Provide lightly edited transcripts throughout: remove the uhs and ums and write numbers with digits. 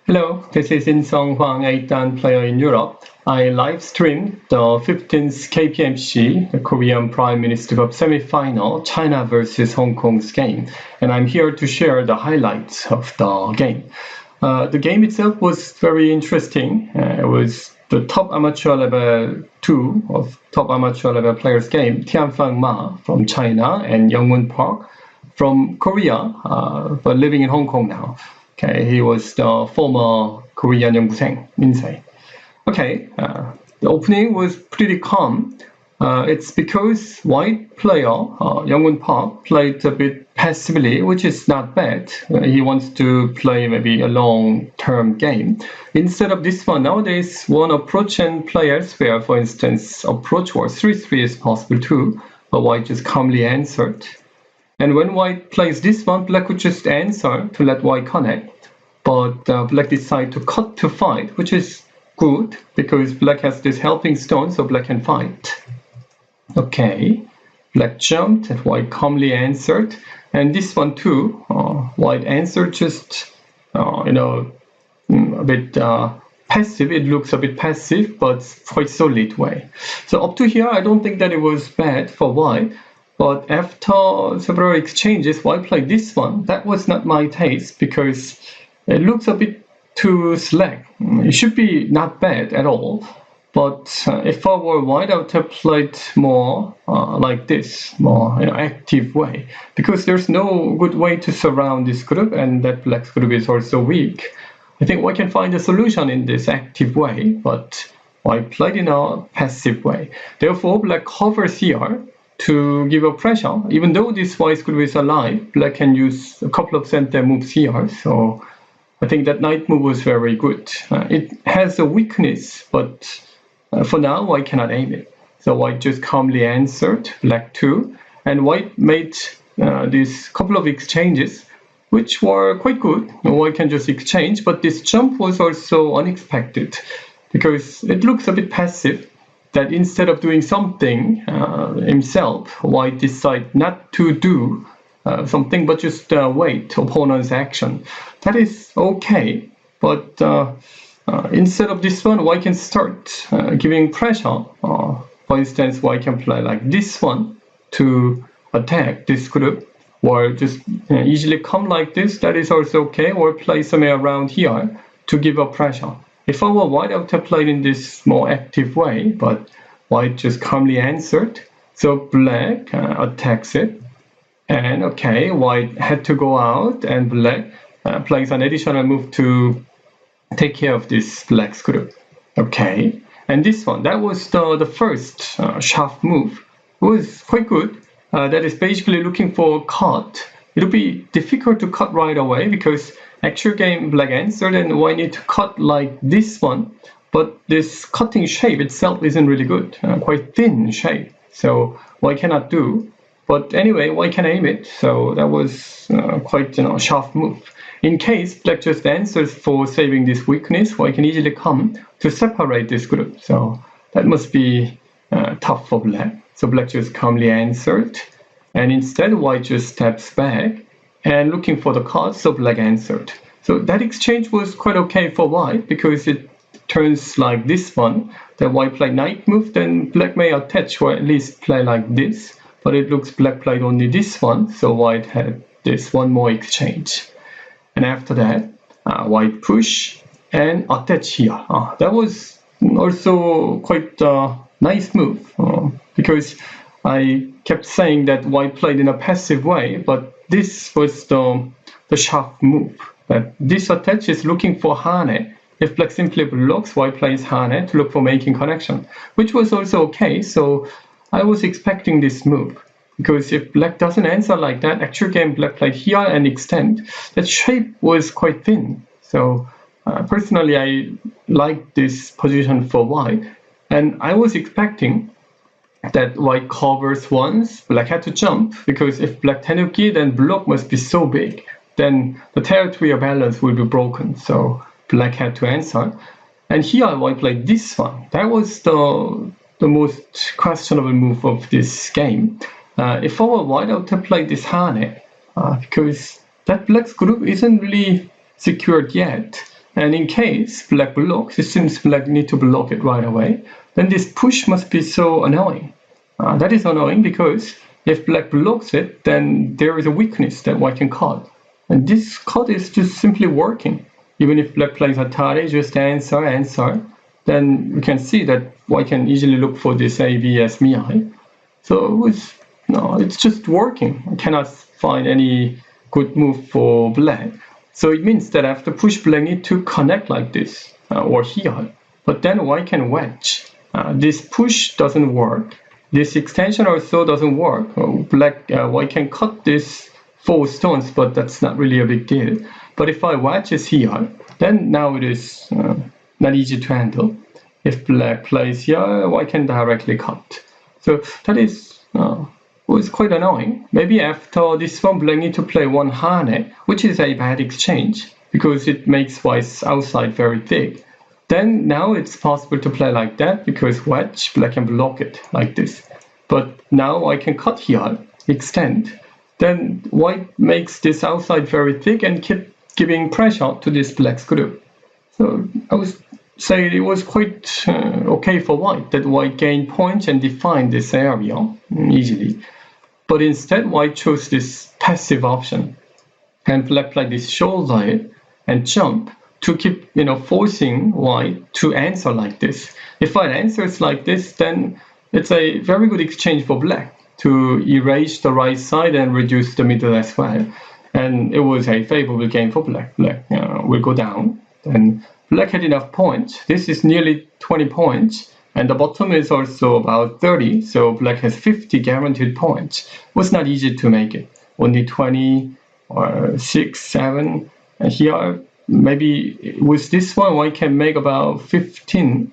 Hello, this is In-sung Hwang, 8-dan player in Europe. I live streamed the 15th KPMC, the Korean Prime Minister Cup semi-final, China versus Hong Kong's game. And I'm here to share the highlights of the game. The game itself was very interesting. It was the top amateur level 2 of top amateur level players game, Tianfang Ma from China and Youngwon Park from Korea, but living in Hong Kong now. Okay, he was the former Korean 연구생, 민세. Okay, the opening was pretty calm. It's because white player, Youngwon Park, played a bit passively, which is not bad. He wants to play maybe a long-term game. Instead of this one, nowadays, one approach and play elsewhere, for instance, approach war 3-3 is possible too, but white just calmly answered. And when white plays this one, black would just answer to let white connect. But black decided to cut to fight, which is good because black has this helping stone, so black can fight. Okay, black jumped and white calmly answered. And this one too, white answered just, a bit passive. It looks a bit passive, but quite solid way. So up to here, I don't think that it was bad for white. But after several exchanges, white played this one. That was not my taste because it looks a bit too slack. It should be not bad at all. But if I were white, I would have played more like this, more active way. Because there's no good way to surround this group, and that black's group is also weak. I think we can find a solution in this active way, but white played in a passive way. Therefore, black covers here to give a pressure. Even though this white group is alive, black can use a couple of center moves here. So I think that knight move was very good. It has a weakness, but for now, white cannot aim it. So white just calmly answered, black too. And white made these couple of exchanges, which were quite good. White can just exchange, but this jump was also unexpected because it looks a bit passive. That instead of doing something himself, white decide not to do something, but just wait opponent's action. That is okay, but instead of this one, white can start giving pressure. For instance, white can play like this one to attack this group, or just easily come like this. That is also okay, or play somewhere around here to give a pressure. If I were white, I would have played in this more active way, but white just calmly answered. So black attacks it. And okay, white had to go out, and black plays an additional move to take care of this black's group. Okay, and this one, that was the first sharp move. It was quite good. That is basically looking for a cut. It'll be difficult to cut right away because actual game black answered and white need to cut like this one, but this cutting shape itself isn't really good, quite thin shape, so white cannot do. But anyway, white can aim it, so that was quite sharp move. In case black just answers for saving this weakness, white can easily come to separate this group, so that must be tough for black. So black just calmly answered, and instead white just steps back and looking for the cut, so black answered. So that exchange was quite okay for white because it turns like this one. That white played knight move, then black may attach or at least play like this. But it looks black played only this one, so white had this one more exchange. And after that, white push and attach here. That was also quite a nice move because I kept saying that white played in a passive way, but this was the sharp move. But this attach is looking for hane. If black simply blocks, white plays hane to look for making connection, which was also okay. So I was expecting this move because if black doesn't answer like that, actual game black played here and extend. That shape was quite thin. So personally, I like this position for white, and I was expecting that white covers once, black had to jump, because if black tenuki, then block must be so big. Then the territorial balance will be broken, so black had to answer. And here white played this one. That was the most questionable move of this game. If I were white, I would have played this hane, because that black's group isn't really secured yet. And in case black blocks, it seems black need to block it right away, then this push must be so annoying. That is annoying because if black blocks it, then there is a weakness that white can cut. And this cut is just simply working. Even if black plays Atari, just answer, then we can see that white can easily look for this AB as MI. So it's just working. I cannot find any good move for black. So it means that after push, black need to connect like this, or here. But then white can wedge. This push doesn't work. This extension also doesn't work. White can cut this 4 stones, but that's not really a big deal. But if I wedge is here, then now it is not easy to handle. If black plays here, white can directly cut. So that was quite annoying. Maybe after this one, black need to play one hane, which is a bad exchange because it makes white's outside very thick. Then now it's possible to play like that because wedge, black can block it like this. But now I can cut here, extend. Then white makes this outside very thick and keep giving pressure to this black's group. So I would say it was quite okay for white, that white gained points and defined this area easily. But instead, white chose this passive option. And black played this shoulder it and jump to keep forcing white to answer like this. If white answers like this, then it's a very good exchange for black to erase the right side and reduce the middle as well. And it was a favorable game for black. Black will go down. And black had enough points. This is nearly 20 points. And the bottom is also about 30. So black has 50 guaranteed points. It was not easy to make it. Only 20 or 6, 7. And here, maybe with this one, white can make about 15.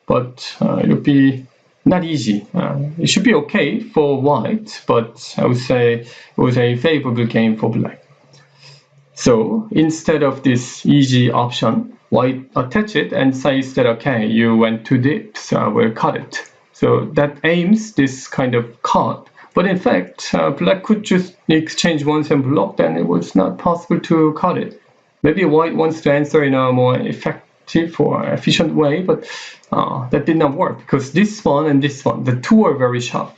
But it would be not easy. It should be okay for white, but I would say it was a favorable game for black. So instead of this easy option, white attach it and says that, okay, you went too deep, so I will cut it. So that aims this kind of cut. But in fact, black could just exchange once and block, then it was not possible to cut it. Maybe white wants to answer in a more effective or efficient way, but that did not work because this one and this one, the two are very sharp.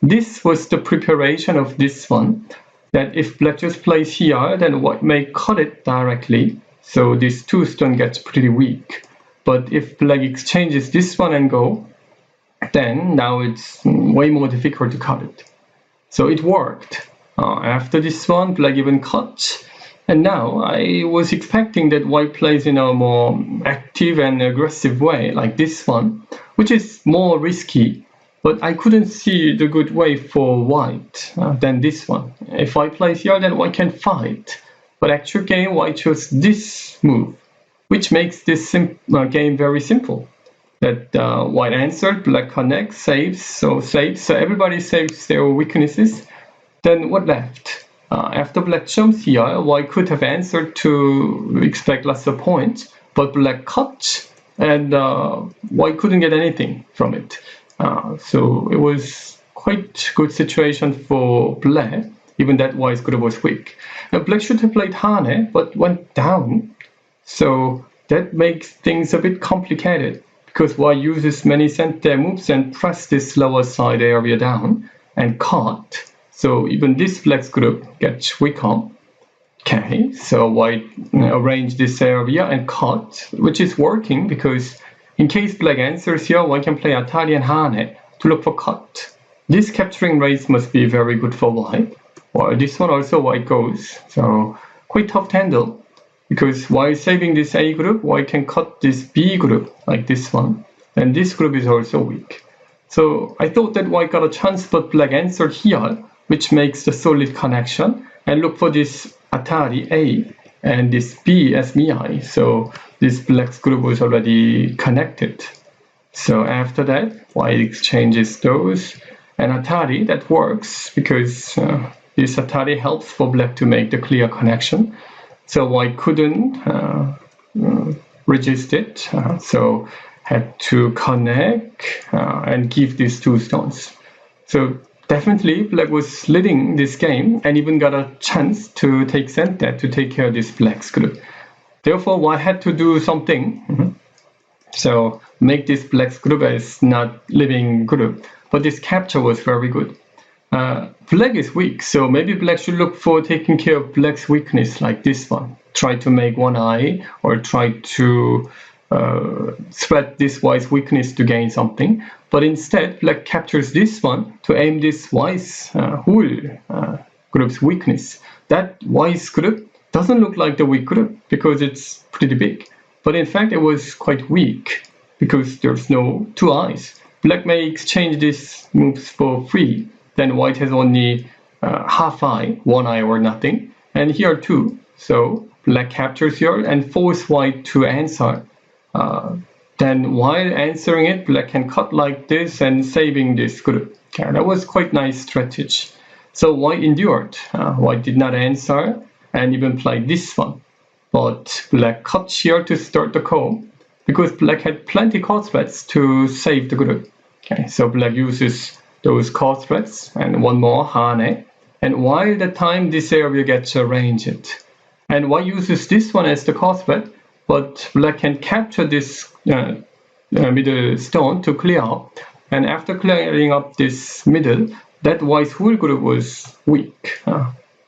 This was the preparation of this one, that if black just plays here, then white may cut it directly. So this 2 stone gets pretty weak. But if black exchanges this one and go, then now it's way more difficult to cut it. So it worked. After this one, black even cut. And now I was expecting that white plays in a more active and aggressive way, like this one, which is more risky. But I couldn't see the good way for white than this one. If I play here, then white can fight. But actual game, white chose this move, which makes this game very simple. That white answered, black connects, saves. So everybody saves their weaknesses. Then what left? After black jumps here, white could have answered to expect lots of points, but black cut, and white couldn't get anything from it. So it was quite good situation for black, even that white's group was weak. Black should have played hane, but went down. So that makes things a bit complicated, because white uses many center moves and press this lower side area down and cut. So even this black's group gets weaker. Okay, so white arrange this area and cut, which is working because in case black answers here, white can play Atari and hane to look for cut. This capturing race must be very good for white. Well, this one also white goes. So quite tough to handle because while saving this A group, white can cut this B group like this one. And this group is also weak. So I thought that white got a chance, but black answered here, which makes the solid connection, and look for this Atari A and this B as MI. So this black's group was already connected. So after that, white exchanges those, and Atari, that works because this Atari helps for black to make the clear connection. So white couldn't resist it, so had to connect and give these 2 stones. So definitely, black was leading this game and even got a chance to take center to take care of this black's group. Therefore, white had to do something. So make this black's group as not living group. But this capture was very good. Black is weak, so maybe black should look for taking care of black's weakness like this one. Try to make one eye or try to spread this white's weakness to gain something. But instead, black captures this one to aim this white's whole group's weakness. That white's group doesn't look like the weak group because it's pretty big. But in fact, it was quite weak because there's no two eyes. Black may exchange these moves for free. Then white has only half eye, one eye or nothing. And here too. So black captures here and force white to answer. Then while answering it, black can cut like this and saving this group. Okay, that was quite nice strategy. So white endured. White did not answer and even played this one. But black cut here to start the call because black had plenty call threats to save the group. Okay, so black uses those call threats and one more hane. And while the time this area gets arranged. And white uses this one as the call threat, but black can capture this middle stone to clear up. And after clearing up this middle, that white's whole group was weak.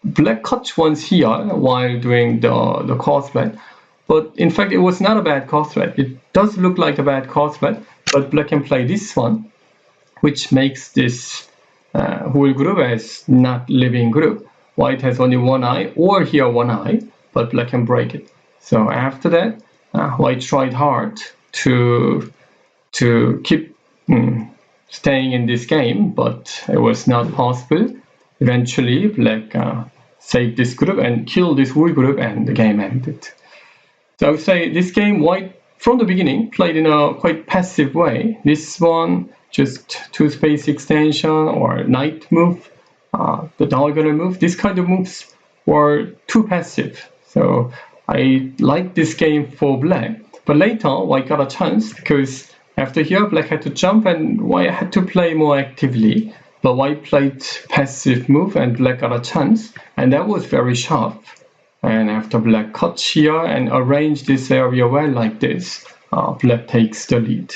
Black cut once here while doing the call threat, but in fact it was not a bad call threat. It does look like a bad call threat, but black can play this one, which makes this whole group as not living group. White has only one eye, or here one eye, but black can break it. So after that, white tried hard to keep staying in this game, but it was not possible. Eventually, black saved this group and killed this whole group, and the game ended. So I would say this game, white from the beginning played in a quite passive way. This one, just two space extension or knight move, the diagonal move, this kind of moves were too passive. So I like this game for black. But later, white got a chance because after here, black had to jump and white had to play more actively. But white played passive move and black got a chance, and that was very sharp. And after black cut here and arranged this area well like this, black takes the lead.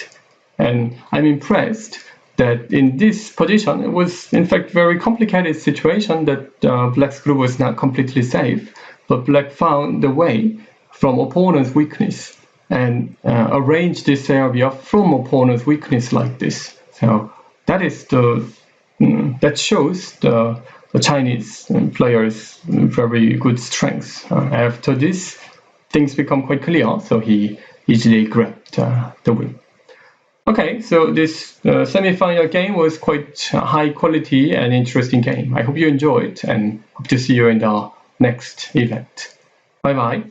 And I'm impressed that in this position, it was in fact very complicated situation that black's group was not completely safe, but black found the way from opponent's weakness and arranged this area from opponent's weakness like this. So that is that shows the Chinese players' very good strength. After this, things become quite clear, so he easily grabbed the win. Okay, so this semi-final game was quite high quality and interesting game. I hope you enjoyed and hope to see you in the next event. Bye bye.